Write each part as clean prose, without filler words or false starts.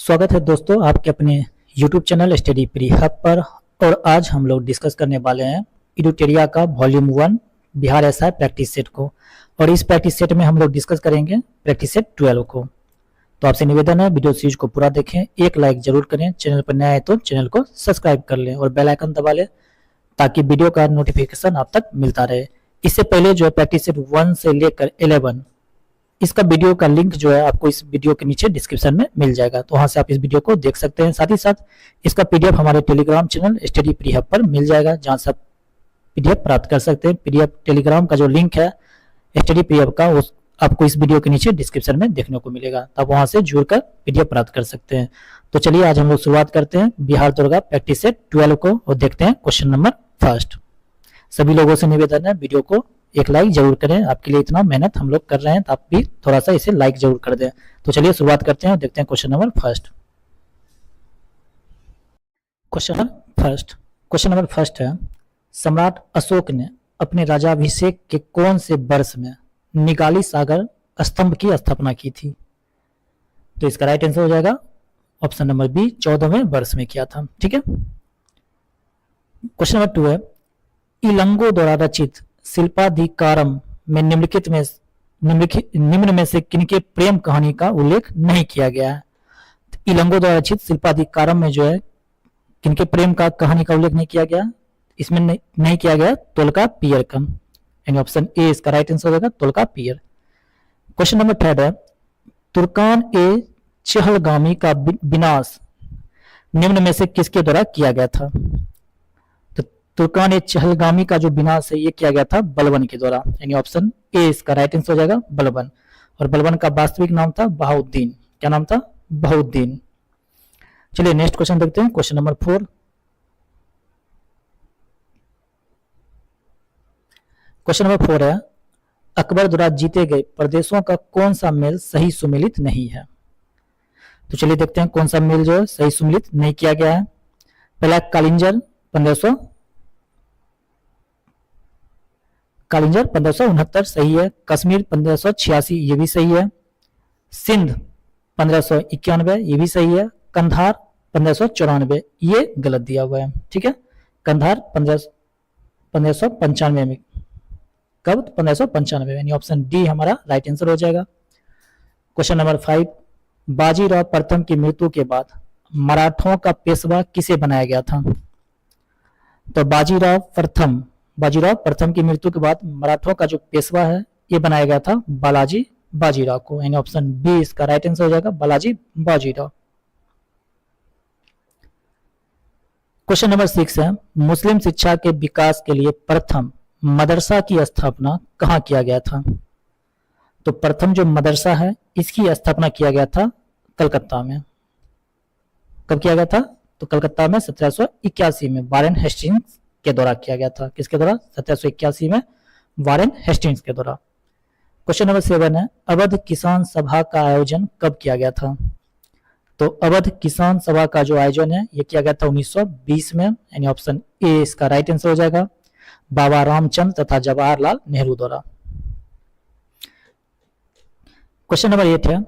स्वागत है दोस्तों आपके अपने YouTube channel study pre hub पर। और आज हम लोग डिस्कस करने वाले हैं एडुटेरिया का volume 1 Bihar SI practice set को। और इस प्रैक्टिस सेट में हम लोग डिस्कस करेंगे प्रैक्टिस सेट 12 को। तो आपसे निवेदन है वीडियो सीरीज को पूरा देखें, एक लाइक जरूर करें, चैनल पर नया है तो चैनल को सब्सक्राइब कर लें और बेल आइकन दबा लें ताकि वीडियो का नोटिफिकेशन आप तक मिलता रहे। इससे पहले जो है प्रैक्टिस सेट 1 से लेकर 11 इसका वीडियो का लिंक जो है आपको इस वीडियो के नीचे डिस्क्रिप्शन में मिल जाएगा, तो वहां से आप इस वीडियो को देख सकते हैं। साथ ही साथ इसका पीडीएफ हमारे Telegram channel study pre hub पर मिल जाएगा, जहां से आप पीडीएफ प्राप्त कर सकते हैं। पीडीएफ टेलीग्राम का जो लिंक है स्टडी प्री हब का उस आपको इस वीडियो के नीचे डिस्क्रिप्शन में देखने को मिलेगा, तो आप वहां से जुड़कर पीडीएफ प्राप्त कर सकते हैं। तो चलिए आज हम लोग शुरुआत करते हैं बिहार दुर्गा प्रैक्टिस सेट 12 को और देखते हैं क्वेश्चन नंबर फर्स्ट। सभी लोगों से निवेदन है वीडियो को एक लाइक जरूर करें, आपके लिए इतना मेहनत हम लोग कर रहे हैं तो आप भी थोड़ा सा इसे लाइक जरूर कर दें। तो चलिए शुरुआत करते हैं और देखते हैं question number first. Question number first है, सम्राट अशोक ने अपने राजाभिषेक के कौन से वर्ष में निगाली सागर स्तंभ की स्थापना की थी? तो इसका राइट आंसर हो जाएगा ऑप्शन नंबर बी, 14वें वर्ष में किया था। ठीक है। क्वेश्चन नंबर 2 है, इलंगो द्वारा रचित शिल्पाधिकारम में निम्न में से किनके प्रेम कहानी का उल्लेख नहीं किया गया है? तो इलंगो द्वारा रचित शिल्पाधिकारम में जो है किनके प्रेम का कहानी का उल्लेख नहीं किया गया? इसमें नहीं किया गया तोलकाप्पियर का, यानी ऑप्शन ए इसका राइट आंसर होगा तोलकाप्पियर। क्वेश्चन नंबर 3 है, तुर्कान ए चहलगामी का विनाश निम्न में से किसके द्वारा किया गया था? तुर्कान ए चहलगामी का जो विनाश है ये किया गया था बलबन के द्वारा, यानी ऑप्शन ए इसका राइट आंसर हो जाएगा बलबन। और बलबन का वास्तविक नाम था बहाउद्दीन। क्या नाम था? बहाउद्दीन। चलिए नेक्स्ट क्वेश्चन देखते हैं, क्वेश्चन नंबर 4। क्वेश्चन नंबर 4 है, अकबर द्वारा जीते गए प्रदेशों का कौन सा मेल सही सुमेलित नहीं है? तो चलिए देखते हैं कौन सा मेल जो है सही सुमेलित नहीं किया गया है। पहला कालिंजर 1569 सही है। कश्मीर 1586 ये भी सही है। सिंध 1591 ये भी सही है। कंधार 1594 ये गलत दिया हुआ है। ठीक है। कंधार 1595 में, कब? 1595, यानी ऑप्शन डी हमारा राइट आंसर हो जाएगा। क्वेश्चन नंबर 5, बाजीराव प्रथम की मृत्यु के बाद मराठों का पेशवा किसे बनाया गया था? तो बाजीराव प्रथम की मृत्यु के बाद मराठों का जो पेशवा है ये बनाया गया था बालाजी बाजीराव को, यानी ऑप्शन बी इसका राइट आंसर हो जाएगा बालाजी बाजीराव। क्वेश्चन नंबर 6 है, मुस्लिम शिक्षा के विकास के लिए प्रथम मदरसा की स्थापना कहाँ किया गया था? तो प्रथम जो मदरसा है इसकी स्थापना किया गया था कलकत्ता में। कब किया गया था? तो कलकत्ता में 1781 में वारेन हेस्टिंग्स के द्वारा किया गया था। किसके द्वारा? 1781 में वारेन हेस्टिंग्स के द्वारा। क्वेश्चन नंबर 7 है, अवध किसान सभा का आयोजन कब किया गया था? तो अवध किसान सभा का जो आयोजन है ये किया गया था 1920 में, यानी ऑप्शन ए इसका राइट आंसर हो जाएगा बाबा रामचंद्र तथा जवाहरलाल नेहरू द्वारा। क्वेश्चन नंबर 8 है,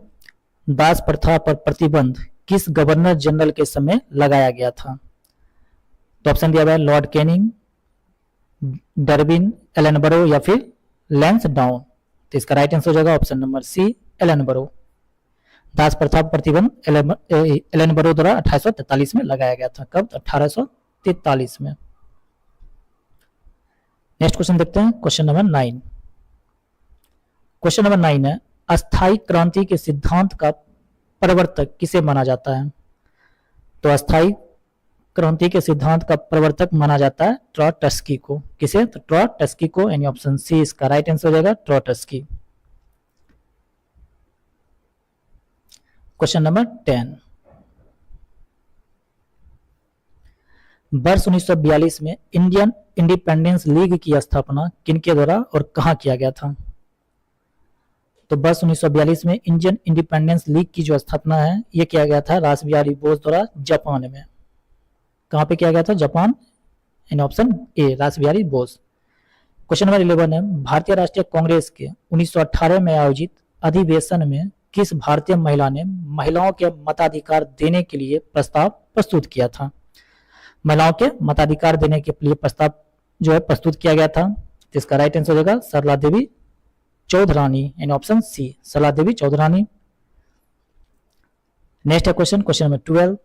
दास प्रथा पर प्रतिबंध किस गवर्नर जनरल के समय लगाया गया था? तो ऑप्शन दिया हुआ है लॉर्ड कैनिंग, डरबिन, एलनबरो या फिर लैंसडाउन। तो इसका राइट आंसर हो जाएगा ऑप्शन नंबर सी एलनबरो। दास प्रथा पर प्रतिबंध एलनबरो द्वारा 1843 में लगाया गया था। कब? 1843 में। नेक्स्ट क्वेश्चन देखते हैं, क्वेश्चन नंबर 9। क्वेश्चन नंबर 9 है, अस्थायी क्रांति के सिद्धांत का प्रवर्तक किसे माना जाता है? तो अस्थायी क्रांति के सिद्धांत का प्रवर्तक माना जाता है ट्रॉटस्की को। किसे? तो ट्रॉटस्की को, यानी ऑप्शन सी इसका राइट आंसर हो जाएगा ट्रॉटस्की। क्वेश्चन नंबर 10, वर्ष 1942 में इंडियन इंडिपेंडेंस लीग की स्थापना किनके द्वारा और कहां किया गया था? तो वर्ष 1942 में इंडियन इंडिपेंडेंस लीग की जो स्थापना है ये किया गया था रास बिहारी बोस द्वारा जापान में। कहां पे किया गया था? जापान, यानी ऑप्शन ए रास बिहारी बोस। क्वेश्चन नंबर 11 है, भारतीय राष्ट्रीय कांग्रेस के 1918 में आयोजित अधिवेशन में किस भारतीय महिला ने महिलाओं के मताधिकार देने के लिए प्रस्ताव प्रस्तुत किया था? महिलाओं के मताधिकार देने के लिए प्रस्ताव जो है प्रस्तुत किया गया था। तो इसका राइट आंसर हो जाएगा सरला देवी चौधरानी, यानी ऑप्शन सी, सरला देवी चौधरानी। नेक्स्ट है क्वेश्चन नंबर 12।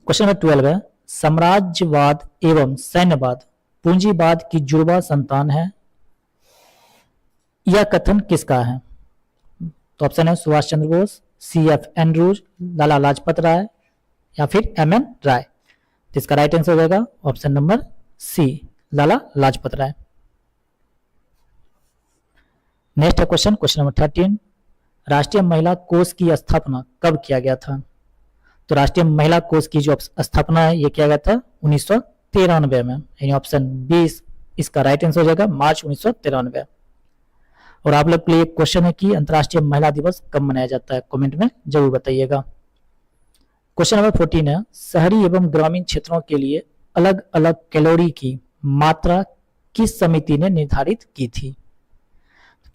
क्वेश्चन नंबर 12 है, साम्राज्यवाद एवं सैन्यवाद पूंजीवाद की जुड़वा संतान है, यह कथन किसका है? तो ऑप्शन है सुभाष चंद्र बोस, CF एंड्रूज, लाला लाजपत राय या फिर MN राय। तो इसका राइट आंसर हो जाएगा ऑप्शन नंबर सी, लाला लाजपत राय। नेक्स्ट है क्वेश्चन नंबर 13। राष्ट्रीय महिला कोष की स्थापना कब किया गया था? तो राष्ट्रीय महिला कोष की जो स्थापना है ये किया गया था 1993 में, यानी ऑप्शन बी इसका राइट आंसर हो जाएगा मार्च 1993। और आप लोग के लिए क्वेश्चन है कि अंतर्राष्ट्रीय महिला दिवस कब मनाया जाता है, कमेंट में जरूर बताइएगा। क्वेश्चन नंबर 14 है, शहरी एवं ग्रामीण क्षेत्रों के लिए अलग अलग कैलोरी की मात्रा किस समिति ने निर्धारित की थी?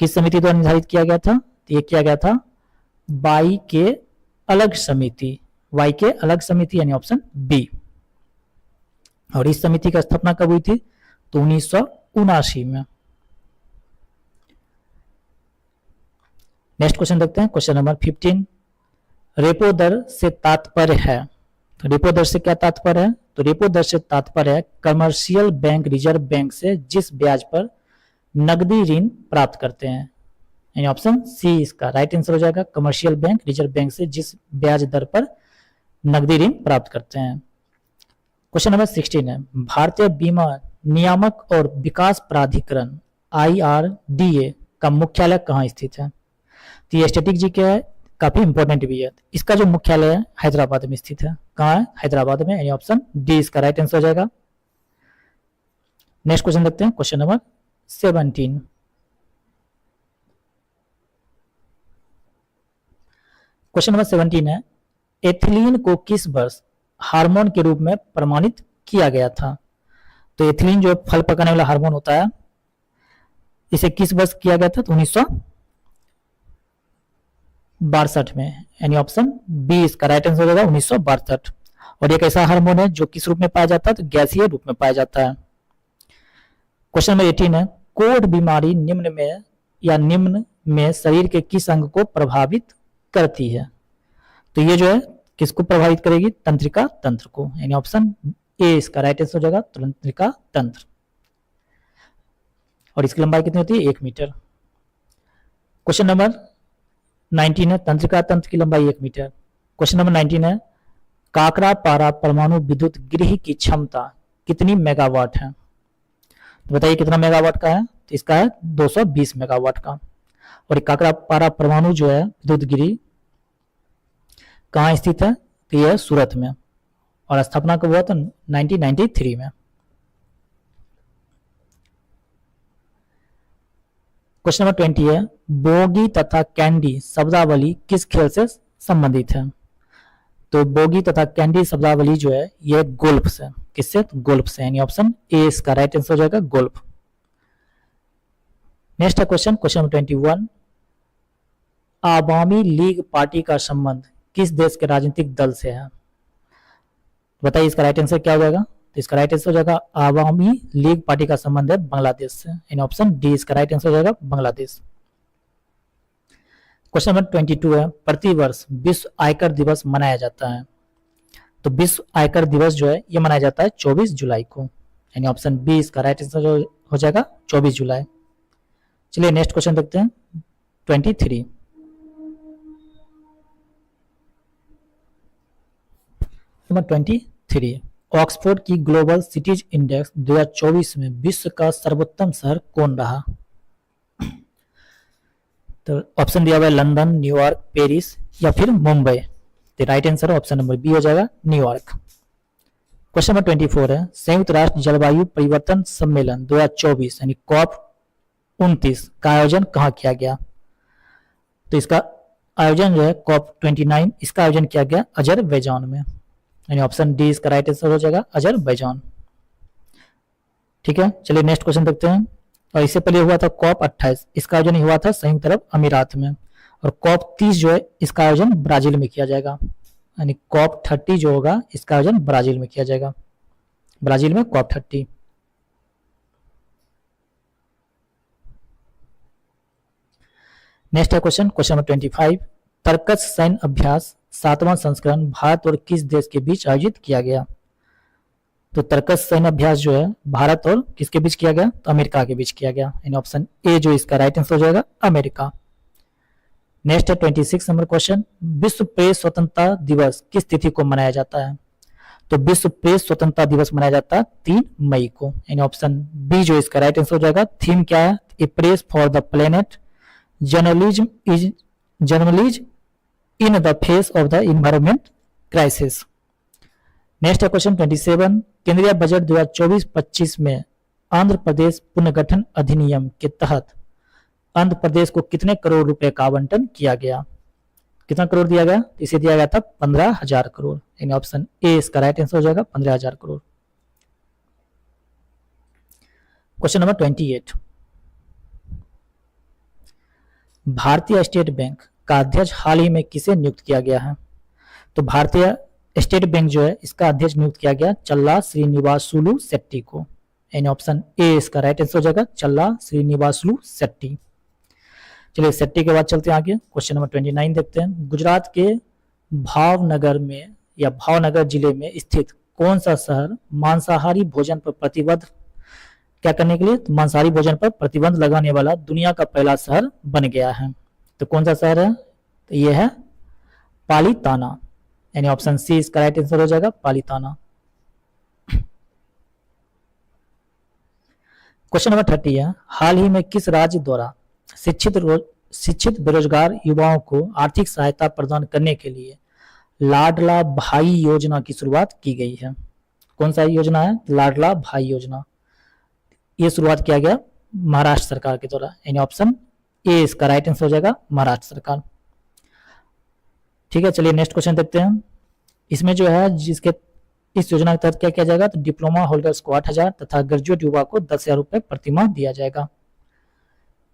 किस समिति द्वारा निर्धारित किया गया था? तो ये किया गया था वाई के अलग समिति, वाई के अलग समिति, यानी ऑप्शन बी। और इस समिति की स्थापना कब हुई थी? तो 1979 में। नेक्स्ट क्वेश्चन देखते हैं, क्वेश्चन नंबर 15। रेपो दर से तात्पर्य है, तो रेपो दर से क्या तात्पर्य है? तो रेपो दर से तात्पर्य है कमर्शियल बैंक रिजर्व बैंक से जिस ब्याज पर नकदी ऋण प्राप्त करते हैं, यानी ऑप्शन सी इसका राइट आंसर हो जाएगा, कमर्शियल बैंक रिजर्व बैंक से जिस ब्याज दर पर नकदी ऋण प्राप्त करते हैं। क्वेश्चन नंबर 16 है, भारतीय बीमा नियामक और विकास प्राधिकरण IRDA का मुख्यालय कहाँ स्थित है? तो ये स्टैटिक जी क्या है, काफी इंपॉर्टेंट भी है। इसका जो मुख्यालय है हैदराबाद में स्थित है। कहाँ है? हैदराबाद में, यानी ऑप्शन डी इसका राइट आंसर हो जाएगा। नेक्स्ट क्वेश्चन देखते हैं, क्वेश्चन नंबर 17। क्वेश्चन नंबर 17 है, एथिलीन को किस वर्ष हार्मोन के रूप में प्रमाणित किया गया था? तो एथिलीन जो फल पकाने वाला हार्मोन होता है, इसे किस वर्ष किया गया था? तो 1962 में, यानी ऑप्शन बी इसका राइट आंसर हो जाएगा 1962। और एक ऐसा हार्मोन है जो किस रूप में पाया जाता है? तो गैसीय रूप में पाया जाता है। क्वेश्चन नंबर 18 है, कोढ़ बीमारी निम्न में शरीर के किस अंग को प्रभावित करती है? तो ये जो है किसको प्रभावित करेगी? तंत्रिका तंत्र को, यानी ऑप्शन ए इसका राइट आंसर हो जाएगा, तंत्रिका तंत्र। और इसकी लंबाई कितनी होती है? 1 मीटर। क्वेश्चन नंबर 19 है, तंत्रिका तंत्र की लंबाई 1 मीटर। क्वेश्चन नंबर 19 है, काकरापारा परमाणु विद्युत गृह की क्षमता कितनी मेगावाट है? तो बताइए कितना मेगावाट का है? तो इसका है 220 मेगावाट का। और काकरापारा परमाणु जो है विद्युत गृह कहाँ स्थित है? तो यह सूरत में, और स्थापना कब हुआ था? 1993 में। क्वेश्चन नंबर 20 है, बोगी तथा कैंडी शब्दावली किस खेल से संबंधित है? तो बोगी तथा कैंडी शब्दावली जो है यह गोल्फ से, किससे? तो गोल्फ से, यानी ऑप्शन ए इसका राइट आंसर हो जाएगा, गोल्फ। नेक्स्ट है question number 21। Awami league party का संबंध किस देश के राजनीतिक दल से है? बताइए इसका राइट आंसर क्या हो जाएगा? तो इसका राइट आंसर हो जाएगा आवामी लीग पार्टी का संबंध है बांग्लादेश से, यानी ऑप्शन डी इसका राइट आंसर हो जाएगा, बांग्लादेश। क्वेश्चन नंबर 22 है, प्रतिवर्ष विश्व आयकर दिवस मनाया जाता है। तो विश्व आयकर दिवस जो है ये मनाया जाता है 24 जुलाई को, यानी ऑप्शन बी इसका राइट आंसर हो जाएगा 24 जुलाई। चलिए नेक्स्ट क्वेश्चन देखते हैं 23। नंबर 23, ऑक्सफोर्ड की ग्लोबल सिटीज इंडेक्स 2024 में विश्व का सर्वोत्तम शहर कौन रहा? तो ऑप्शन दिया हुआ है लंदन, न्यूयॉर्क, पेरिस या फिर मुंबई। तो right answer option number B हो जाएगा, न्यूयॉर्क। क्वेश्चन नंबर 24 है, संयुक्त राष्ट्र जलवायु परिवर्तन सम्मेलन 2024 यानी COP29 का आयोजन कहाँ किया गया? तो इसका आयोजन जो है COP29 इसका आयोजन किया गया अजरबैजान में, यानी ऑप्शन डी इसका राइट आंसर हो जाएगा, अजरबैजान। ठीक है, चलिए नेक्स्ट क्वेश्चन देखते हैं और इससे पहले हुआ था कॉप 28, इसका आयोजन हुआ था संयुक्त अरब अमीरात में। और कॉप 30 जो है इसका आयोजन ब्राजील में किया जाएगा, यानी कॉप 30 जो होगा इसका आयोजन ब्राजील में किया जाएगा, ब्राजील में कॉप 30। नेक्स्ट है क्वेश्चन नंबर 25, तर्कस सैन्य अभ्यास 7वां संस्करण भारत और किस देश के बीच आयोजित किया गया? तो तर्कस सैन्य अभ्यास जो है भारत और किसके बीच किया गया? तो अमेरिका के बीच किया गया, यानी ऑप्शन ए जो इसका राइट आंसर हो जाएगा अमेरिका। नेक्स्ट है 26 नंबर क्वेश्चन, विश्व प्रेस स्वतंत्रता दिवस किस तिथि को मनाया जाता है? तो विश्व प्रेस स्वतंत्रता दिवस मनाया जाता है 3 मई को, यानी ऑप्शन बी जो इसका राइट आंसर हो जाएगा। थीम क्या है? A press for the planet, journalism in the face of the environment crisis. Next है क्वेश्चन 27, केंद्रीय बजट 2024-25 में आंध्र प्रदेश पुनर्गठन अधिनियम के तहत आंध्र प्रदेश को कितने करोड़ रुपए का आवंटन किया गया? कितना करोड़ दिया गया? इसे दिया गया था 15,000 करोड़, यानी ऑप्शन ए इसका राइट आंसर हो जाएगा 15,000 करोड़। क्वेश्चन नंबर 28, भारतीय स्टेट बैंक का अध्यक्ष हाल ही में किसे नियुक्त किया गया है? तो भारतीय स्टेट बैंक जो है इसका अध्यक्ष नियुक्त किया गया चल्ला श्रीनिवासुलु शेट्टी को, यानी ऑप्शन ए इसका राइट आंसर हो जाएगा चल्ला श्रीनिवासुलु शेट्टी। चलिए शेट्टी के बाद चलते हैं आगे, क्वेश्चन नंबर 29 देखते हैं। गुजरात के भावनगर में या भावनगर जिले में स्थित कौन सा शहर मांसाहारी भोजन पर प्रतिबंध क्या करने के लिए? तो मांसाहारी भोजन पर प्रतिबंध लगाने वाला दुनिया का पहला शहर बन गया है। तो कौन सा शहर है? तो ये है पालीताना, यानी ऑप्शन सी इसका राइट आंसर हो जाएगा पालीताना। क्वेश्चन नंबर 30 है, हाल ही में किस राज्य द्वारा शिक्षित बेरोजगार युवाओं को आर्थिक सहायता प्रदान करने के लिए लाडला भाई योजना की शुरुआत की गई है? कौन सा योजना है? लाडला भाई योजना। ये शुरुआत किया गया महाराष्ट्र सरकार के द्वारा, यानी ऑप्शन ए इसका राइट आंसर हो जाएगा महाराष्ट्र सरकार। ठीक है, चलिए नेक्स्ट क्वेश्चन देखते हैं। इसमें जो है जिसके इस योजना के तहत क्या किया जाएगा? तो डिप्लोमा होल्डर्स को 8,000 तथा ग्रेजुएट युवा को 10,000 रुपए प्रतिमाह दिया जाएगा।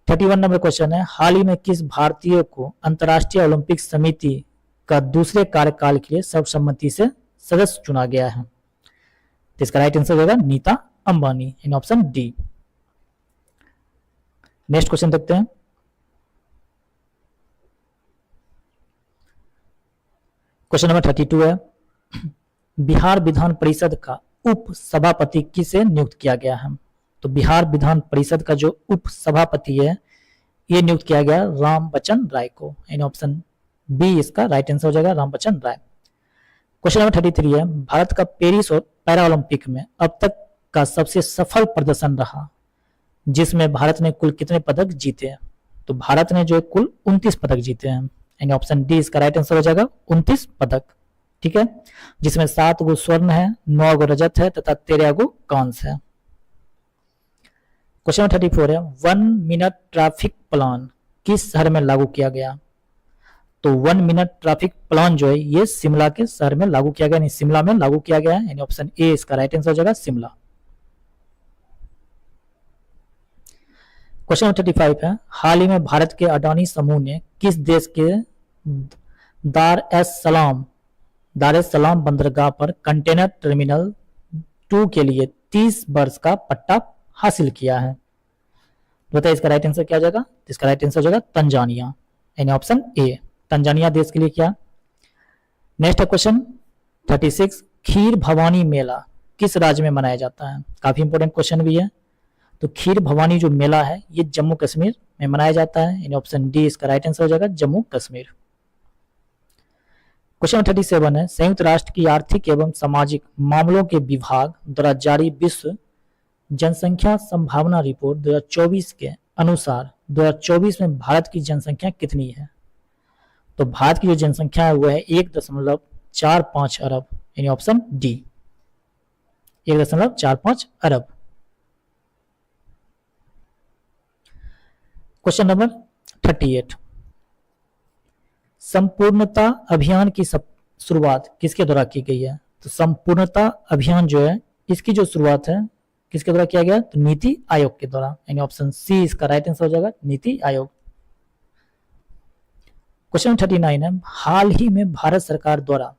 31 नंबर क्वेश्चन है, हाल ही में किस भारतीय को अंतर्राष्ट्रीय ओलंपिक समिति का दूसरे कार्यकाल के लिए सर्वसम्मति से सदस्य चुना गया है? तो इसका राइट आंसर होगा नीता अंबानी, इन ऑप्शन डी। नेक्स्ट क्वेश्चन देखते हैं। क्वेश्चन नंबर 32 है, बिहार विधान परिषद का उप सभापति किसे नियुक्त किया गया है? तो बिहार विधान परिषद का जो उप सभापति है ये नियुक्त किया गया रामबच्चन राय को, इन ऑप्शन बी इसका राइट आंसर हो जाएगा रामबच्चन राय। क्वेश्चन नंबर 33 है, भारत का पेरिस और पैरा ओलंपिक में अब तक का सबसे सफल प्रदर्शन रहा जिसमें भारत ने कुल कितने पदक जीते हैं? तो भारत ने जो कुल 29 पदक जीते हैं, यानी ऑप्शन डी इसका राइट आंसर हो जाएगा 29 पदक। ठीक है, जिसमें 7 गो स्वर्ण है, 9 गो रजत है तथा 13 गो कांस्य है। क्वेश्चन नंबर 34 है, 1 मिनट ट्रैफिक प्लान किस शहर में लागू किया गया? तो 1 मिनट ट्रैफिक प्लान जो है ये शिमला के शहर में लागू किया गया, यानी शिमला में लागू किया गया है, यानी ऑप्शन ए इसका राइट आंसर हो जाएगा शिमला। क्वेश्चन नंबर 35 है, हाल ही में भारत के अडानी समूह ने किस देश के दार एस सलाम बंदरगाह पर कंटेनर टर्मिनल 2 के लिए 30 वर्ष का पट्टा हासिल किया है? बताइए इसका राइट आंसर क्या हो जाएगा? इसका राइट आंसर हो जाएगा तंजानिया, यानी ऑप्शन ए तंजानिया देश के लिए किया। नेक्स्ट क्वेश्चन 36, खीर भवानी मेला किस राज्य में मनाया जाता है? काफी इंपोर्टेंट क्वेश्चन भी है। तो खीर भवानी जो मेला है ये जम्मू कश्मीर में मनाया जाता है, यानी ऑप्शन डी इसका राइट आंसर हो जाएगा जम्मू कश्मीर। क्वेश्चन 37 है, संयुक्त राष्ट्र की आर्थिक एवं सामाजिक मामलों के विभाग द्वारा जारी विश्व जनसंख्या संभावना रिपोर्ट 2024 के अनुसार 2024 में भारत की जनसंख्या कितनी है? तो भारत की जो जनसंख्या है वो है 1.45 अरब, यानी ऑप्शन डी 1.45 अरब। क्वेश्चन नंबर 38, संपूर्णता अभियान की शुरुआत किसके द्वारा की गई है? तो संपूर्णता अभियान जो है इसकी जो शुरुआत है किसके द्वारा किया गया? तो नीति आयोग के द्वारा, यानी ऑप्शन सी इसका राइट आंसर हो जाएगा, नीति आयोग। क्वेश्चन 39 है, हाल ही में भारत सरकार द्वारा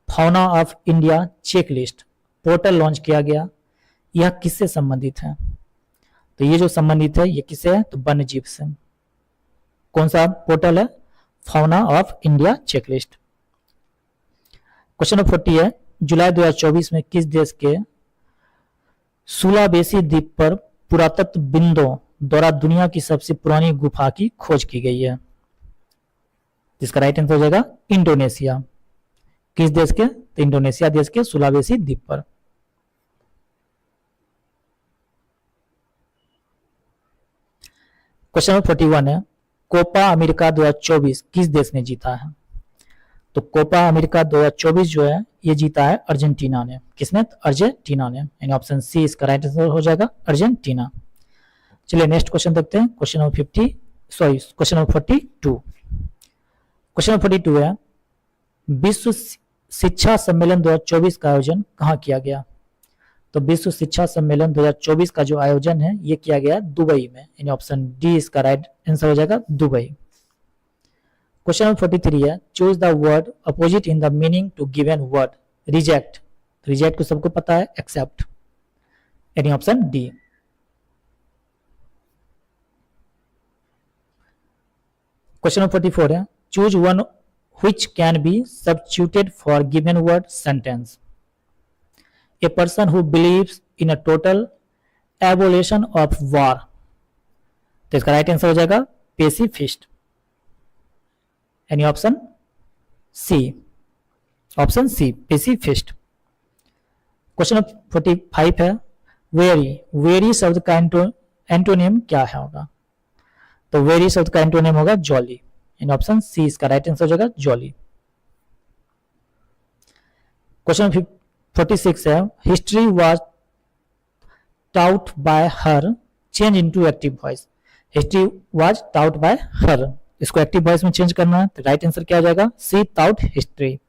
fauna of India check list portal launch किया गया, यह किससे संबंधित है? तो ये जो संबंधित है ये किससे है? तो वन्य जीव से। कौन सा पोर्टल है? Fauna of India check list. Question 40 है, जुलाई 2024 में किस देश के सुलावेसी द्वीप पर पुरातत्व बिंदु द्वारा दुनिया की सबसे पुरानी गुफा की खोज की गई है? जिसका राइट आंसर हो जाएगा इंडोनेशिया। किस देश के? तो इंडोनेशिया देश के सुलावेसी द्वीप पर। क्वेश्चन नंबर 41 है, कोपा अमेरिका 2024 किस देश ने जीता है? तो कोपा अमेरिका 2024 जो है ये जीता है अर्जेंटीना ने। किसने? तो अर्जेंटीना ने, यानी ऑप्शन सी इसका राइट आंसर हो जाएगा अर्जेंटीना। चलिए नेक्स्ट क्वेश्चन देखते हैं, क्वेश्चन नंबर 42। क्वेश्चन नंबर 42 है, विश्व शिक्षा सम्मेलन 2024 का आयोजन कहाँ किया गया? तो विश्व शिक्षा सम्मेलन 2024 का जो आयोजन है ये किया गया दुबई में, यानी ऑप्शन डी इसका राइट आंसर हो जाएगा दुबई। क्वेश्चन नंबर 43 है, choose the word opposite in the meaning to given word reject. Reject को सबको पता है, एक्सेप्ट, यानी ऑप्शन डी। क्वेश्चन नंबर 44 है, choose one which can be substituted for given word sentence. A person who believes in a total abolition of war. तो इसका right answer हो जाएगा पेसिफिस्ट, यानी option C. Option C pacifist. Question number 45 है, very. Very शब्द का antonym क्या है होगा? तो वेरी शब्द का एंटोनिम होगा जॉली, इन ऑप्शन सी इसका राइट आंसर हो जाएगा जॉली। क्वेश्चन 46 है, history was taut bye her change into active voice. History was taut bye हर, इसको एक्टिव वॉइस में चेंज करना है, तो राइट आंसर क्या हो जाएगा? C taught history,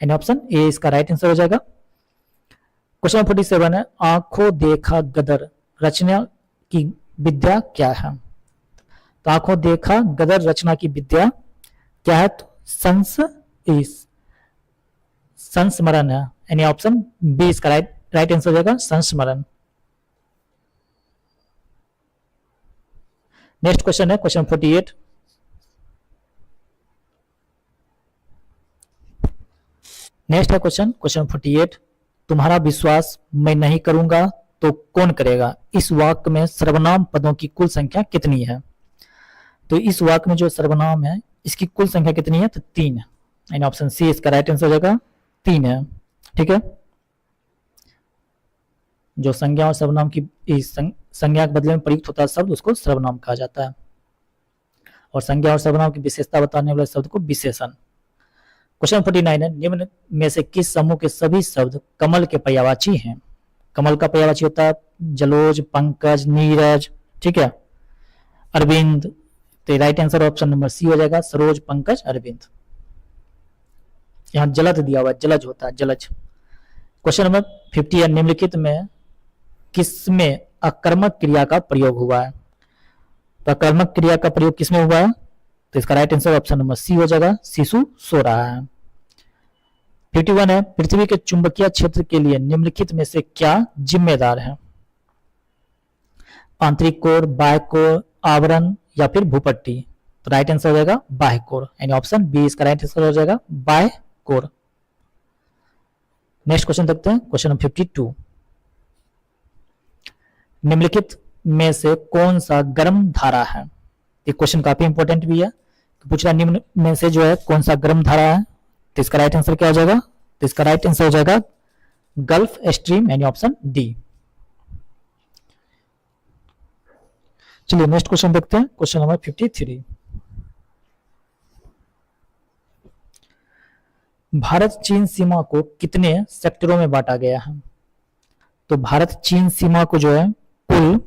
and option A इसका राइट आंसर हो जाएगा। क्वेश्चन 47 है, आंखों देखा गदर रचना की विद्या क्या है? तो आंखों देखा गदर रचना की विद्या क्या है? तो संस्मरण है, यानी ऑप्शन बी इसका राइट आंसर हो जाएगा संस्मरण। नेक्स्ट क्वेश्चन है क्वेश्चन 48। नेक्स्ट है क्वेश्चन 48, तुम्हारा विश्वास मैं नहीं करूंगा तो कौन करेगा? इस वाक्य में सर्वनाम पदों की कुल संख्या कितनी है? तो इस वाक्य में जो सर्वनाम है इसकी कुल संख्या कितनी है? तो 3 है, यानी ऑप्शन सी इसका राइट आंसर हो जाएगा 3 है। ठीक है, जो संज्ञा और सर्वनाम की संज्ञा के बदले में प्रयुक्त होता है शब्द उसको सर्वनाम कहा जाता है, और संज्ञा और सर्वनाम की विशेषता बताने वाले शब्द को विशेषण। क्वेश्चन 49 है, निम्न में से किस समूह के सभी शब्द कमल के पर्यायवाची हैं? कमल का पर्यायवाची होता है जलोज, पंकज, नीरज, ठीक है, अरविंद। तो right answer option number C हो जाएगा, सरोज, पंकज, अरविंद। यहां जलद दिया हुआ है, जलज होता है, जलज। क्वेश्चन नंबर 50 है, निम्नलिखित में किसमें अकर्मक क्रिया का प्रयोग हुआ है? तो अकर्मक क्रिया का प्रयोग किसमें हुआ है? तो इसका right answer option number C हो जाएगा, शिशु सो रहा है। 51 है, पृथ्वी के चुंबकीय क्षेत्र के लिए निम्नलिखित में से क्या जिम्मेदार है? आंतरिक कोर, बाह्य कोर, आवरण या फिर भूपट्टी? तो राइट आंसर हो जाएगा बाह्य कोर, यानी ऑप्शन बी इसका राइट आंसर हो जाएगा बाह्य कोर। नेक्स्ट क्वेश्चन देखते हैं क्वेश्चन नंबर 52। निम्नलिखित में से कौन सा गर्म धारा है? ये क्वेश्चन काफी इंपॉर्टेंट भी है, पूछ रहा निम्न में से जो है कौन सा गर्म धारा है? तो इसका राइट आंसर क्या हो जाएगा? तो इसका राइट आंसर हो जाएगा गल्फ स्ट्रीम, यानी ऑप्शन डी। चलिए नेक्स्ट क्वेश्चन देखते हैं क्वेश्चन नंबर 53। भारत चीन सीमा को कितने सेक्टरों में बांटा गया है? तो भारत चीन सीमा को जो है कुल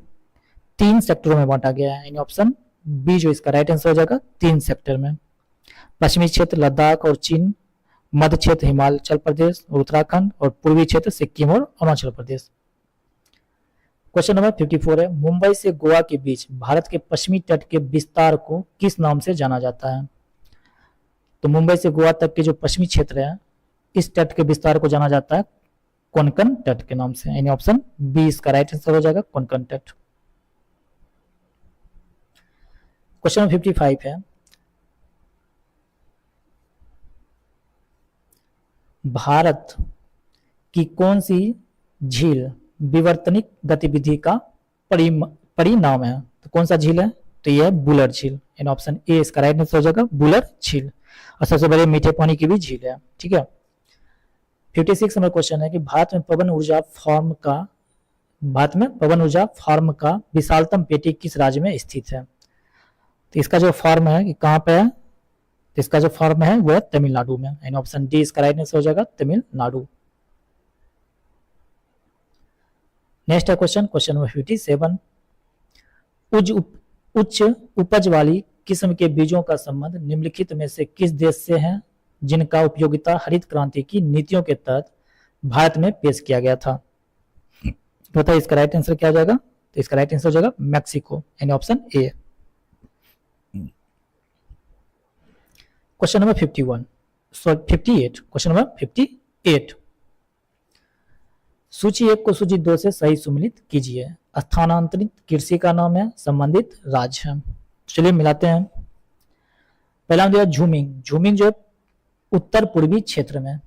3 सेक्टरों में बांटा गया है, यानी ऑप्शन बी जो इसका राइट आंसर हो जाएगा 3 सेक्टर में। पश्चिमी क्षेत्र लद्दाख और चीन, मध्य क्षेत्र हिमाचल प्रदेश और उत्तराखंड, और पूर्वी क्षेत्र सिक्किम और अरुणाचल प्रदेश। क्वेश्चन नंबर 54 है, मुंबई से गोवा के बीच भारत के पश्चिमी तट के विस्तार को किस नाम से जाना जाता है? तो मुंबई से गोवा तक के जो पश्चिमी क्षेत्र है, इस तट के विस्तार को जाना जाता है कोंकण तट के नाम से, यानी ऑप्शन बी इसका राइट आंसर हो जाएगा, कोंकण तट। क्वेश्चन नंबर 55 है, भारत की कौन सी झील विवर्तनिक गतिविधि का परिणाम है? तो कौन सा झील है? तो यह है बुलर झील, यानी ऑप्शन ए इसका राइट आंसर हो जाएगा, बुलर झील। और सबसे बड़े मीठे पानी की भी झील है। ठीक है। 56 नंबर क्वेश्चन है कि भारत में पवन ऊर्जा फार्म का विशालतम पेटी किस राज्य में स्थित है? तो इसका जो फार्म है कि कहाँ पे है? तो इसका जो फार्म है वो है तमिलनाडु में, यानी ऑप्शन डी इसका राइट आंसर हो जाएगा, तमिलनाडु। नेक्स्ट है क्वेश्चन नंबर 57, उच्च उपज वाली किस्म के बीजों का संबंध निम्नलिखित में से किस देश से है जिनका उपयोगिता हरित क्रांति की नीतियों के तहत भारत में पेश किया गया था? बताइए इसका राइट आंसर क्या हो जाएगा? तो इसका राइट आंसर हो जाएगा मैक्सिको, यानी option A. Question number 58, question number 58, सूची 1 को सूची 2 से सही सुमिलित कीजिए। स्थानांतरित कृषि का नाम है, संबंधित राज्य है। चलिए मिलाते हैं। पहला दिया झूमिंग जो उत्तर पूर्वी क्षेत्र में,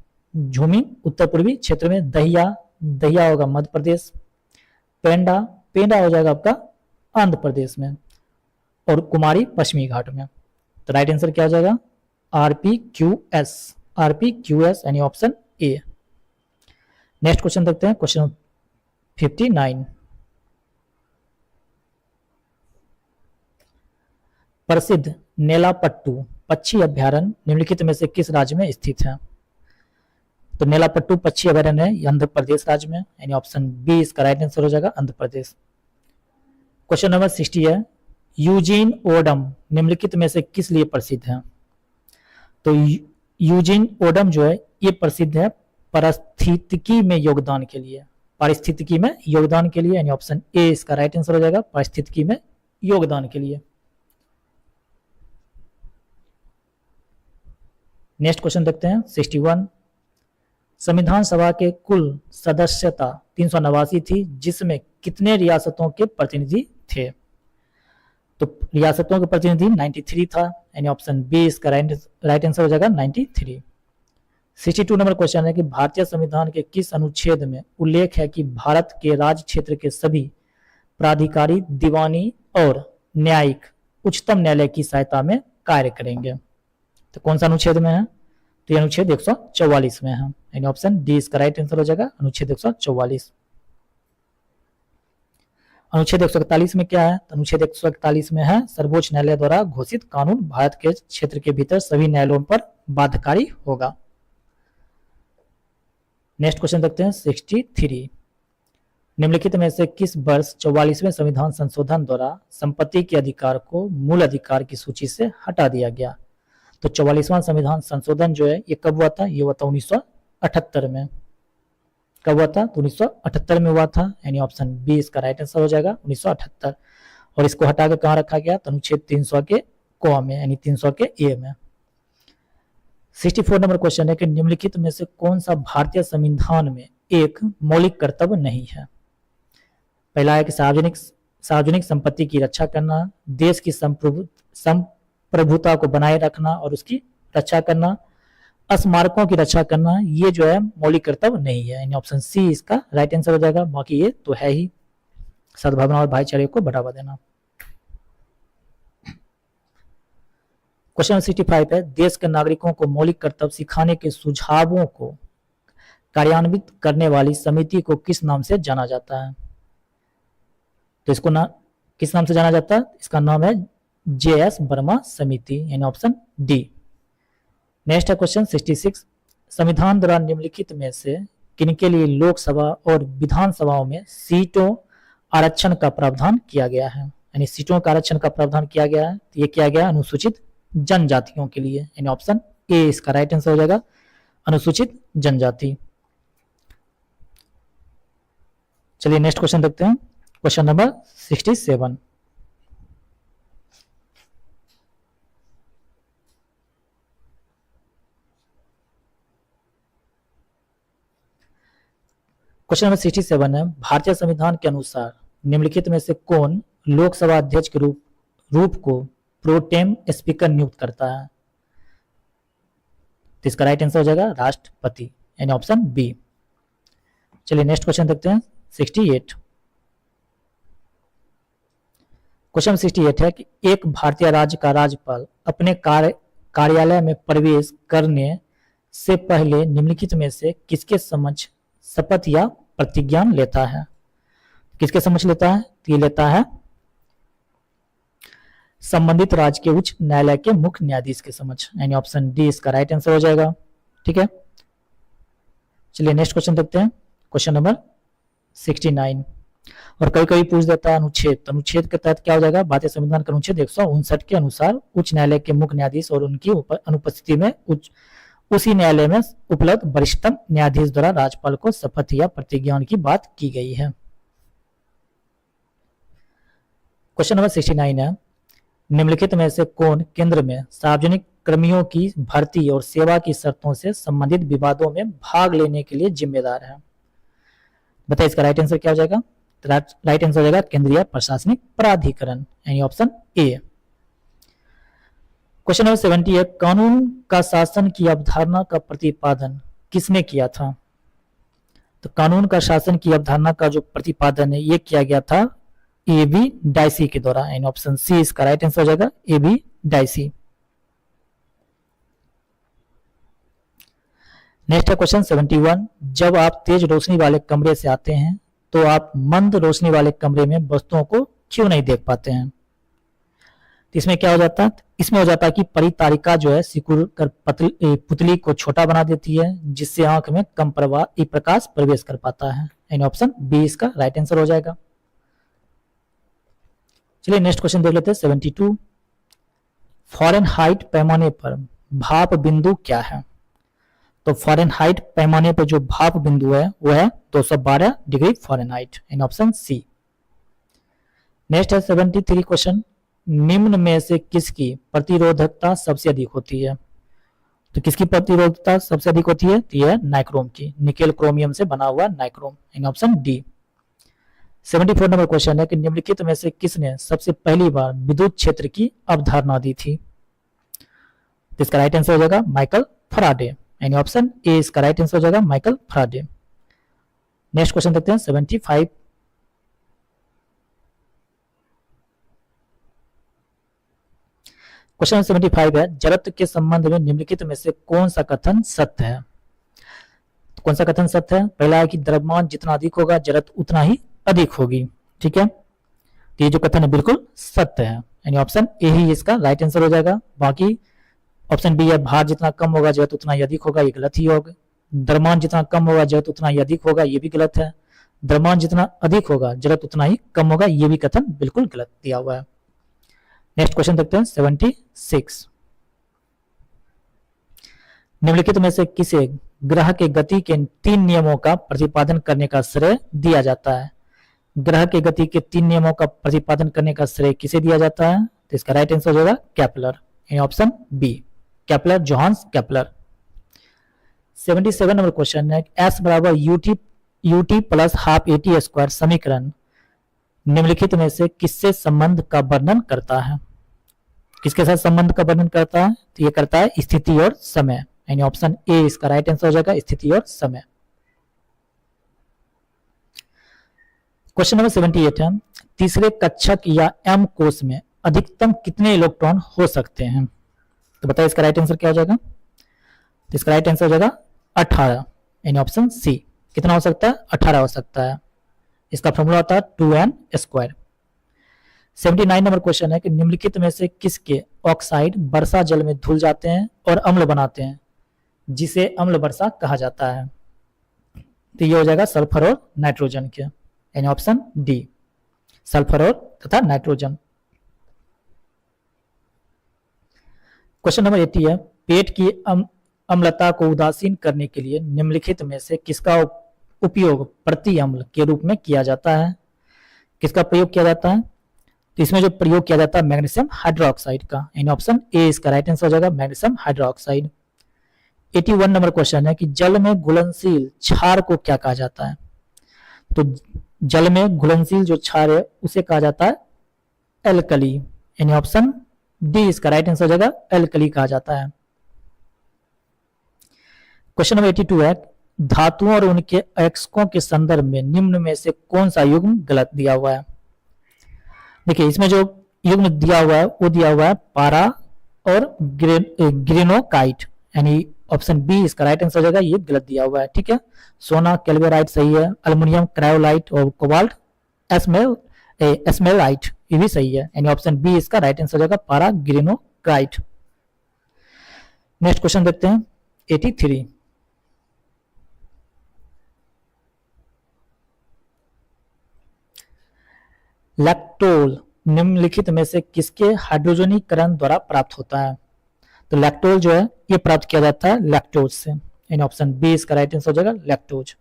उत्तर पूर्वी क्षेत्र में, दहिया होगा मध्य प्रदेश, पेंडा हो जाएगा आपका आंध्र प्रदेश में, और कुमारी पश्चिमी घाट में। तो राइट आंसर क्या हो जाएगा? आरपीक्यूएस, यानी ऑप्शन ए। नेक्स्ट क्वेश्चन देखते हैं, क्वेश्चन 59, प्रसिद्ध नेलापट्टू पक्षी अभ्यारण्य निम्नलिखित में से किस राज्य में स्थित है? तो नेलापट्टू पक्षी अभ्यारण्य है आंध्र प्रदेश राज्य में, यानी ऑप्शन बी इसका राइट आंसर हो जाएगा, आंध्र प्रदेश। क्वेश्चन नंबर 60 है, यूजीन ओडम निम्नलिखित में से किस लिए प्रसिद्ध है? तो यूजीन ओडम जो है ये प्रसिद्ध है पारिस्थितिकी में योगदान के लिए, यानी ऑप्शन ए इसका राइट आंसर हो जाएगा, पारिस्थितिकी में योगदान के लिए। नेक्स्ट क्वेश्चन देखते हैं 61, संविधान सभा के कुल सदस्यता 389 थी, जिसमें कितने रियासतों के प्रतिनिधि थे? तो रियासतों के प्रतिनिधि 93 था, यानी ऑप्शन बी इसका राइट आंसर हो जाएगा 93। 62 नंबर क्वेश्चन है कि भारतीय संविधान के किस अनुच्छेद में उल्लेख है कि भारत के राज्य क्षेत्र के सभी प्राधिकारी दीवानी और न्यायिक उच्चतम न्यायालय की सहायता में कार्य करेंगे? तो कौन सा अनुच्छेद में है? तो ये अनुच्छेद 144 में है, यानी ऑप्शन डी इसका राइट आंसर हो जाएगा, अनुच्छेद 144। अनुच्छेद 141 में क्या है? तो अनुच्छेद 141 में है सर्वोच्च न्यायालय द्वारा घोषित कानून भारत के क्षेत्र के भीतर सभी न्यायालयों पर बाध्यकारी होगा। नेक्स्ट क्वेश्चन देखते हैं 63, निम्नलिखित में से किस वर्ष 44वें संविधान संशोधन द्वारा संपत्ति के अधिकार को मूल अधिकार की सूची से हटा दिया गया? तो 44वां संविधान संशोधन जो है ये कब हुआ था? ये हुआ था 1978 में। कब हुआ था? तो 1978 में हुआ था, यानी ऑप्शन बी इसका राइट आंसर हो जाएगा, 1978। और इसको हटाकर कहाँ रखा गया? तो अनुच्छेद 300 के क में, यानी 300 के ए में। 64 नंबर क्वेश्चन है कि निम्नलिखित में से कौन सा भारतीय संविधान में एक मौलिक कर्तव्य नहीं है? पहला है कि सार्वजनिक संपत्ति की रक्षा करना, देश की संप्रभुता को बनाए रखना और उसकी रक्षा करना, स्मारकों की रक्षा करना, ये जो है मौलिक कर्तव्य नहीं है, यानी ऑप्शन सी इसका राइट आंसर हो जाएगा। बाकी ये तो है ही, सद्भावना और भाईचारे को बढ़ावा देना। क्वेश्चन 65 है, देश के नागरिकों को मौलिक कर्तव्य सिखाने के सुझावों को कार्यान्वित करने वाली समिति को किस नाम से जाना जाता है? तो इसको किस नाम से जाना जाता है? इसका नाम है JS वर्मा समिति, यानी ऑप्शन डी। नेक्स्ट है क्वेश्चन 66, संविधान द्वारा निम्नलिखित में से किनके लिए लोकसभा और विधानसभाओं में सीटों आरक्षण का प्रावधान किया गया है? यानी सीटों का आरक्षण का प्रावधान किया गया है, तो ये किया गया अनुसूचित जनजातियों के लिए, यानी ऑप्शन ए इसका राइट आंसर हो जाएगा, अनुसूचित जनजाति। चलिए नेक्स्ट क्वेश्चन देखते हैं, क्वेश्चन नंबर 67। क्वेश्चन नंबर 67 है, भारतीय संविधान के अनुसार निम्नलिखित में से कौन लोकसभा अध्यक्ष के रूप को प्रोटेम स्पीकर नियुक्त करता है? तो इसका राइट आंसर हो जाएगा राष्ट्रपति, यानी ऑप्शन बी। चलिए नेक्स्ट क्वेश्चन देखते हैं 68। क्वेश्चन 68 है कि एक भारतीय राज्य का राज्यपाल अपने कार्यालय में प्रवेश करने से पहले निम्नलिखित में से किसके समक्ष शपथ या प्रतिज्ञा लेता है? किसके समक्ष लेता है? तो ये लेता है संबंधित राज्य के उच्च न्यायालय के मुख्य न्यायाधीश के समक्ष, यानी ऑप्शन डी इसका राइट आंसर हो जाएगा। ठीक है, चलिए नेक्स्ट क्वेश्चन देखते हैं, क्वेश्चन नंबर 69। और कभी कभी पूछ देता है अनुच्छेद, तो अनुच्छेद के तहत क्या हो जाएगा? भारतीय संविधान के अनुच्छेद 159 के अनुसार उच्च न्यायालय के मुख्य न्यायाधीश और उनकी अनुपस्थिति में उसी न्यायालय में उपलब्ध वरिष्ठतम न्यायाधीश द्वारा राज्यपाल को शपथ या प्रतिज्ञा की बात की गई है। क्वेश्चन नंबर 69 है, निम्नलिखित में से कौन केंद्र में सार्वजनिक कर्मियों की भर्ती और सेवा की शर्तों से संबंधित विवादों में भाग लेने के लिए जिम्मेदार है? बताइए इसका राइट आंसर क्या हो जाएगा? राइट आंसर हो जाएगा केंद्रीय प्रशासनिक प्राधिकरण, यानी ऑप्शन ए। क्वेश्चन नंबर 70 है, कानून का शासन की अवधारणा का प्रतिपादन किसने किया था? तो कानून का शासन की अवधारणा का जो प्रतिपादन है ये किया गया था ए बी डाइसी के द्वारा, यानी ऑप्शन सी इसका राइट आंसर हो जाएगा ए बी डाइसी। नेक्स्ट है क्वेश्चन 71। जब आप तेज रोशनी वाले कमरे से आते हैं तो आप मंद रोशनी वाले कमरे में वस्तुओं को क्यों नहीं देख पाते हैं? तो इसमें क्या हो जाता है? इसमें हो जाता है कि परितारिका जो है सिकुड़ कर पुतली को छोटा बना देती है, जिससे आंख में कम प्रकाश प्रवेश कर पाता है, यानी ऑप्शन बी इसका राइट आंसर हो जाएगा। चलिए नेक्स्ट क्वेश्चन देख लेते हैं 72। फ़ारेनहाइट पैमाने पर भाप बिंदु क्या है? तो फ़ारेनहाइट पैमाने पर जो भाप बिंदु है वो है 212 डिग्री फ़ारेनहाइट, इन ऑप्शन सी। नेक्स्ट है 73 क्वेश्चन, निम्न में से किसकी प्रतिरोधकता सबसे अधिक होती है? तो किसकी प्रतिरोधकता सबसे अधिक होती है? तो यह है नाइक्रोम की, निकेल क्रोमियम से बना हुआ नाइक्रोम, इन ऑप्शन डी। 74 नंबर क्वेश्चन है कि निम्नलिखित में से किसने सबसे पहली बार विद्युत क्षेत्र की अवधारणा दी थी? तो इसका राइट आंसर हो जाएगा माइकल फराडे, यानी ऑप्शन ए इसका राइट आंसर हो जाएगा माइकल फराडे। नेक्स्ट क्वेश्चन देखते हैं 75। क्वेश्चन 75 है, जड़त्व के संबंध में निम्नलिखित में से कौन सा कथन सत्य है? तो कौन सा कथन सत्य है? पहला है कि द्रव्यमान जितना अधिक होगा जड़त्व उतना ही अधिक होगी। ठीक है, तो ये जो कथन है बिल्कुल सत्य है, यानी ऑप्शन ए ही इसका राइट आंसर हो जाएगा। बाकी ऑप्शन बी है भार जितना कम होगा जड़त्व उतना ही अधिक होगा, ये गलत ही होगा। द्रव्यमान जितना कम होगा जड़त्व उतना ही अधिक होगा, ये भी गलत है। द्रव्यमान जितना अधिक होगा जड़त्व उतना ही कम होगा, ये भी कथन बिल्कुल गलत दिया हुआ है। नेक्स्ट क्वेश्चन देखते हैं 76। निम्नलिखित में से किसे ग्रह के गति के 3 नियमों का प्रतिपादन करने का श्रेय दिया जाता है? ग्रह के गति के 3 नियमों का प्रतिपादन करने का श्रेय किसे दिया जाता है? तो इसका राइट आंसर हो जाएगा केपलर, यानी option B, Kepler, Johannes Kepler. 77 number question है, एस बराबर UT plus half AT square समीकरण निम्नलिखित में से किससे संबंध का वर्णन करता है? किसके साथ संबंध का वर्णन करता है? तो ये करता है स्थिति और समय, यानी ऑप्शन ए इसका राइट आंसर हो जाएगा स्थिति और समय। क्वेश्चन नंबर 78 है, तीसरे कक्षक या एम कोष में अधिकतम कितने इलेक्ट्रॉन हो सकते हैं? तो बताइए इसका राइट आंसर क्या हो जाएगा? तो इसका राइट आंसर हो जाएगा 18, यानी ऑप्शन सी। कितना हो सकता है? 18 हो सकता है। इसका फॉर्मूला होता है 2n स्क्वायर। 79 नंबर क्वेश्चन है कि निम्नलिखित में से किसके ऑक्साइड वर्षा जल में धुल जाते हैं और अम्ल बनाते हैं, जिसे अम्ल वर्षा कहा जाता है? तो ये हो जाएगा सल्फर और नाइट्रोजन के, यानी ऑप्शन डी, सल्फर और तथा नाइट्रोजन। क्वेश्चन नंबर 80 है, पेट की अम्लता को उदासीन करने के लिए निम्नलिखित में से किसका उपयोग प्रति अम्ल के रूप में किया जाता है? किसका प्रयोग किया जाता है? तो इसमें जो प्रयोग किया जाता है मैग्नीशियम हाइड्रोक्साइड का, यानी ऑप्शन ए इसका राइट आंसर हो जाएगा मैग्नीशियम हाइड्रोक्साइड। 81 नंबर क्वेश्चन है कि जल में घुलनशील क्षार को क्या कहा जाता है? तो जल में घुलनशील जो क्षार है उसे कहा जाता है एल्कली, यानी ऑप्शन डी इसका राइट आंसर हो जाएगा एल्कली कहा जाता है। क्वेश्चन नंबर 82 है धातुओं और उनके अयस्कों के संदर्भ में निम्न में से कौन सा युग्म गलत दिया हुआ है? देखिए इसमें जो युग्म दिया हुआ है वो दिया हुआ है पारा और ग्रेनोकाइट, यानी ऑप्शन बी इसका राइट आंसर हो जाएगा, ये गलत दिया हुआ है। ठीक है, सोना कैल्वेराइट सही है, अल्युमिनियम क्रायोलाइट और कोबाल्ट एस्मेलाइट ये भी सही है, यानी ऑप्शन बी इसका राइट आंसर हो जाएगा पारा ग्रेनोकाइट। नेक्स्ट क्वेश्चन देखते हैं 83। लैक्टोल निम्नलिखित में से किसके हाइड्रोजनीकरण द्वारा प्राप्त होता है? तो लैक्टोल जो है ये प्राप्त किया जाता है लैक्टोज से, यानी ऑप्शन बी इसका राइट आंसर हो जाएगा लैक्टोज।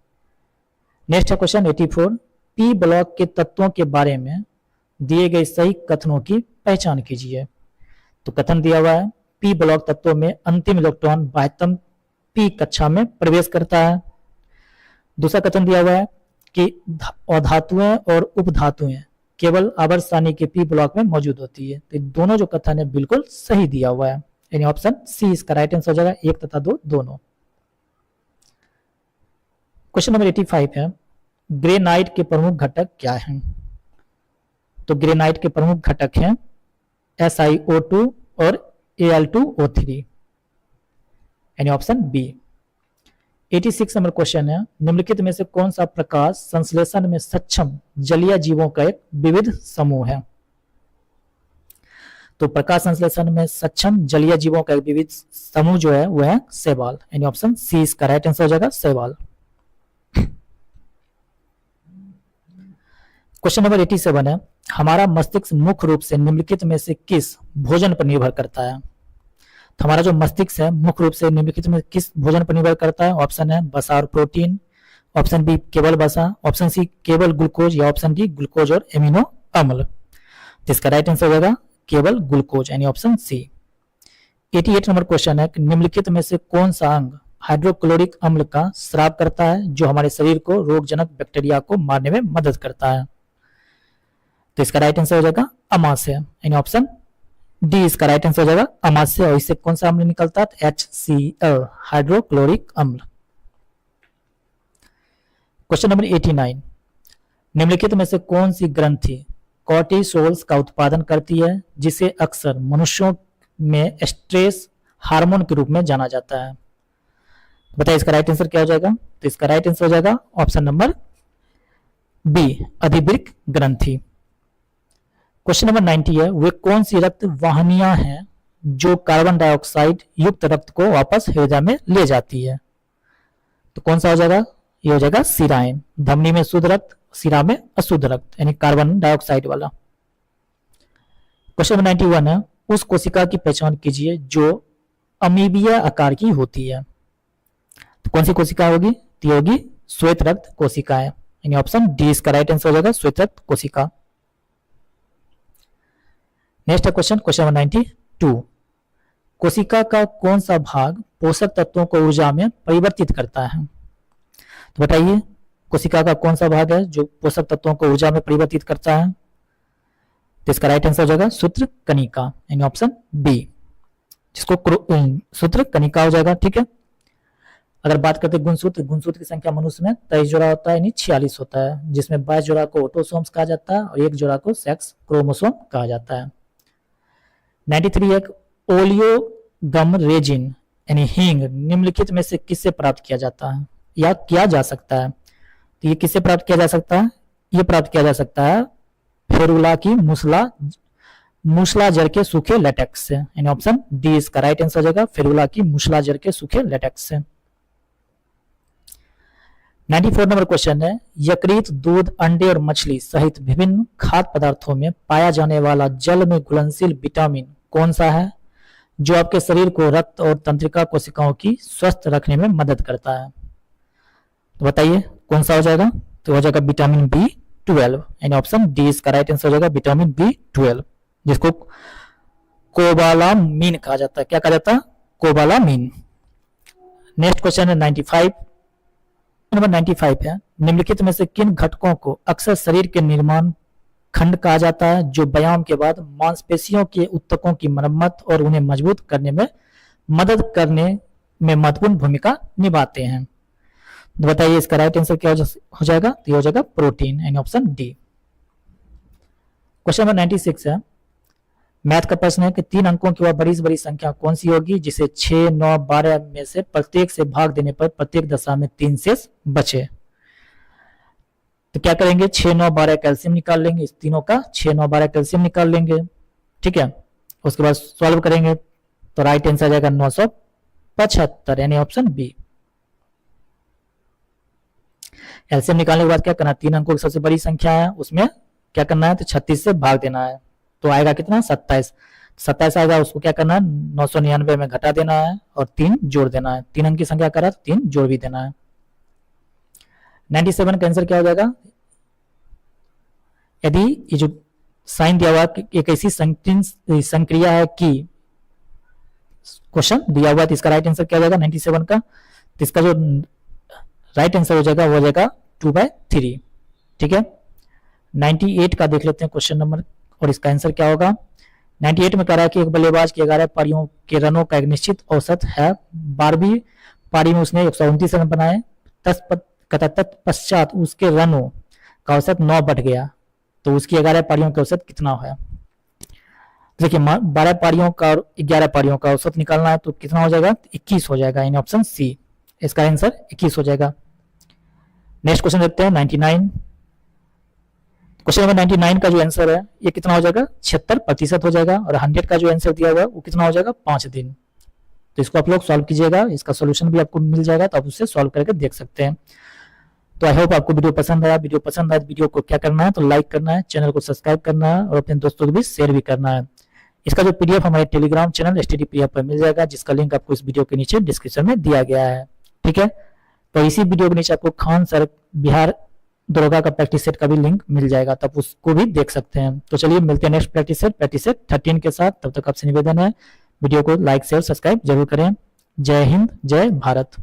नेक्स्ट है क्वेश्चन 84। पी ब्लॉक के तत्वों के बारे में दिए गए सही कथनों की पहचान कीजिए। तो कथन दिया हुआ है पी ब्लॉक तत्वों में अंतिम इलेक्ट्रॉन बाह्यतम पी कक्षा में प्रवेश करता है। दूसरा कथन दिया हुआ है कि अधातुएं और उपधातुएं केवल आवर्त सारणी के पी ब्लॉक में मौजूद होती है। तो दोनों जो कथन है बिल्कुल सही दिया हुआ है, यानी ऑप्शन सी इसका राइट आंसर हो जाएगा, 1 तथा 2 दोनों। क्वेश्चन नंबर 85 है ग्रेनाइट के प्रमुख घटक क्या हैं? तो ग्रेनाइट के प्रमुख घटक हैं SiO2 और Al2O3, यानी ऑप्शन बी। 86 नंबर क्वेश्चन है निम्नलिखित में से कौन सा प्रकाश संश्लेषण में सक्षम जलीय जीवों का एक विविध समूह है? तो प्रकाश संश्लेषण में सक्षम जलीय जीवों का एक विविध समूह जो है वो है शैवाल, यानी ऑप्शन सी इसका राइट आंसर हो जाएगा शैवाल। क्वेश्चन नंबर 87 है हमारा मस्तिष्क मुख्य रूप से निम्नलिखित में से किस भोजन पर निर्भर करता है? तो हमारा जो मस्तिष्क है मुख्य रूप से निम्नलिखित में किस भोजन पर निर्भर करता है? ऑप्शन है वसा और प्रोटीन, ऑप्शन बी केवल वसा, ऑप्शन सी केवल ग्लूकोज या ऑप्शन डी ग्लूकोज और एमिनो अम्ल। जिसका राइट आंसर होगा केवल ग्लूकोज, यानी ऑप्शन सी। 88 नंबर क्वेश्चन है निम्नलिखित में से कौन सा अंग हाइड्रोक्लोरिक अम्ल का स्राव करता है जो हमारे शरीर को रोगजनक बैक्टीरिया को मारने में मदद करता है? तो इसका राइट आंसर हो जाएगा अमाशय, यानी ऑप्शन डी इसका राइट आंसर हो जाएगा अमाशय। और इससे कौन सा अम्ल निकलता है? HCl हाइड्रोक्लोरिक अम्ल। क्वेश्चन नंबर 89 निम्नलिखित में से कौन सी ग्रंथि कॉर्टिसोल्स का उत्पादन करती है जिसे अक्सर मनुष्यों में स्ट्रेस हार्मोन के रूप में जाना जाता है? बताइए इसका राइट आंसर क्या हो जाएगा? तो इसका राइट आंसर हो जाएगा ऑप्शन नंबर बी अधिवृक्क ग्रंथि। क्वेश्चन नंबर 90 है वे कौन सी रक्त वाहिनियां हैं जो कार्बन डाइऑक्साइड युक्त रक्त को वापस हृदय में ले जाती है? तो कौन सा हो जाएगा? ये हो जाएगा सिराएं। धमनी में शुद्ध रक्त, सिरा में अशुद्ध रक्त, यानी कार्बन डाइऑक्साइड वाला। क्वेश्चन नंबर 91 है उस कोशिका की पहचान कीजिए जो अमीबिया आकार की होती है। तो कौन सी कोशिका होगी? तो होगी श्वेत रक्त कोशिका है, यानी ऑप्शन डी इसका राइट आंसर हो जाएगा श्वेत रक्त कोशिका। नेक्स्ट है क्वेश्चन नंबर 92 कोशिका का कौन सा भाग पोषक तत्वों को ऊर्जा में परिवर्तित करता है? तो बताइए कोशिका का कौन सा भाग है जो पोषक तत्वों को ऊर्जा में परिवर्तित करता है? तो इसका राइट आंसर हो जाएगा सूत्र कणिका, यानी ऑप्शन बी, जिसको सूत्र कणिका हो जाएगा। ठीक है, अगर बात करते हैं गुणसूत्र की संख्या मनुष्य में 23 जोड़ा होता है, यानी 46 होता है, जिसमें 22 जोड़ा को ऑटोसोम्स कहा जाता है और 1 जोड़ा को सेक्स क्रोमोसोम कहा जाता है। 93 एक ओलियोगम रेजिन यानी हींग निम्नलिखित में से किससे प्राप्त किया जाता है या किया जा सकता है? तो ये किससे प्राप्त किया जा सकता है? ये प्राप्त किया जा सकता है फेरुला की मूसला जड़ के सूखे लेटेक्स से, यानी ऑप्शन डी इसका राइट आंसर हो जाएगा फेरुला की मूसला जड़ के सूखे लेटेक्स से। 94 नंबर क्वेश्चन है यकृत, दूध, अंडे और मछली सहित विभिन्न खाद्य पदार्थों में पाया जाने वाला जल में घुलनशील विटामिन कौन सा है जो आपके शरीर को रक्त और तंत्रिका कोशिकाओं की स्वस्थ रखने में मदद करता है? तो बताइए कौन सा हो जाएगा? तो हो जाएगा विटामिन बी B12, यानी ऑप्शन डी इसका राइट आंसर हो जाएगा, विटामिन B12, जिसको कोबालामीन कहा जाता है। क्या कहा जाता है? कोबालामीन। नेक्स्ट क्वेश्चन है 95, नंबर 95 है, निम्नलिखित में से किन घटकों को अक्सर शरीर के निर्माण खंड कहा जाता है जो व्यायाम के बाद मांसपेशियों के ऊतकों की मरम्मत और उन्हें मजबूत करने में मदद करने में महत्वपूर्ण भूमिका निभाते हैं? तो बताइए इसका राइट आंसर क्या हो जाएगा? तो ये हो जाएगा प्रोटीन, यानी ऑप्शन डी। क्वेश्चन नंबर 96 है, मैथ का प्रश्न है कि 3 अंकों की वह बड़ी से बड़ी संख्या कौन सी होगी जिसे 6, 9, 12 में से प्रत्येक से भाग देने पर प्रत्येक दशा में 3 शेष बचे? तो क्या करेंगे? 6, 9, 12 कैल्शियम निकाल लेंगे, इस तीनों का 6, 9, 12 कैल्शियम निकाल लेंगे, ठीक है। उसके बाद सॉल्व करेंगे तो राइट आंसर आ जाएगा 975, यानी ऑप्शन बी। एलसीएम निकालने के बाद क्या करना है? 3 अंकों की सबसे बड़ी संख्या है, उसमें क्या करना है? तो 36 से भाग देना है, तो आएगा कितना? 27। 27 आएगा, उसको क्या करना है? 999 में घटा देना है और 3 जोड़ देना है। 3 अंक की संख्या करा तो 3 जोड़ भी देना है। 97 का आंसर क्या हो जाएगा? यदि ये जो साइन दिया हुआ एक ऐसी संक्रिया है कि क्वेश्चन दिया हुआ है, तो इसका राइट आंसर क्या हो जाएगा 97 का? तो इसका जो राइट आंसर हो जाएगा वो हो जाएगा 2/3, ठीक है। 98 का देख लेते हैं क्वेश्चन नंबर, और इसका आंसर क्या होगा? 98 में कह रहा है कि एक बल्लेबाज के 11 पारियों के रनों का एक निश्चित औसत है। 12वीं पारी में उसने 129 रन बनाए, तत्पश्चात उसके रनों का औसत 9 बढ़ गया, तो उसकी 11 पारियों का औसत कितना है? देखिए 12 पारियों का और 11 पारियों का औसत निकालना है, तो कितना हो जाएगा? 21 हो जाएगा, यानी ऑप्शन सी इसका आंसर 21 हो जाएगा। नेक्स्ट क्वेश्चन देखते हैं 99। क्वेश्चन नंबर 99 का जो आंसर है ये कितना हो जाएगा? 76% हो जाएगा, और 100 का जो आंसर दिया हुआ है वो कितना हो जाएगा? 5 दिन। तो इसको आप लोग सॉल्व कीजिएगा, इसका सोल्यूशन भी आपको मिल जाएगा, तो आप उससे सॉल्व करके देख सकते हैं। तो आई होप आपको वीडियो पसंद आया। वीडियो पसंद आया तो वीडियो को क्या करना है? तो लाइक करना है, चैनल को सब्सक्राइब करना है, और अपने दोस्तों को भी शेयर भी करना है। इसका जो पीडीएफ हमारे टेलीग्राम चैनल STD प्रिया पर मिल जाएगा, जिसका लिंक आपको इस वीडियो के नीचे डिस्क्रिप्शन में दिया गया है, ठीक है। तो इसी वीडियो के नीचे आपको खान सर बिहार दरोगा का प्रैक्टिस सेट का भी लिंक मिल जाएगा, तब उसको भी देख सकते हैं। तो चलिए मिलते हैं नेक्स्ट प्रैक्टिस सेट 13 के साथ। तब तक आपसे निवेदन है वीडियो को लाइक शेयर सब्सक्राइब जरूर करें। जय हिंद, जय भारत।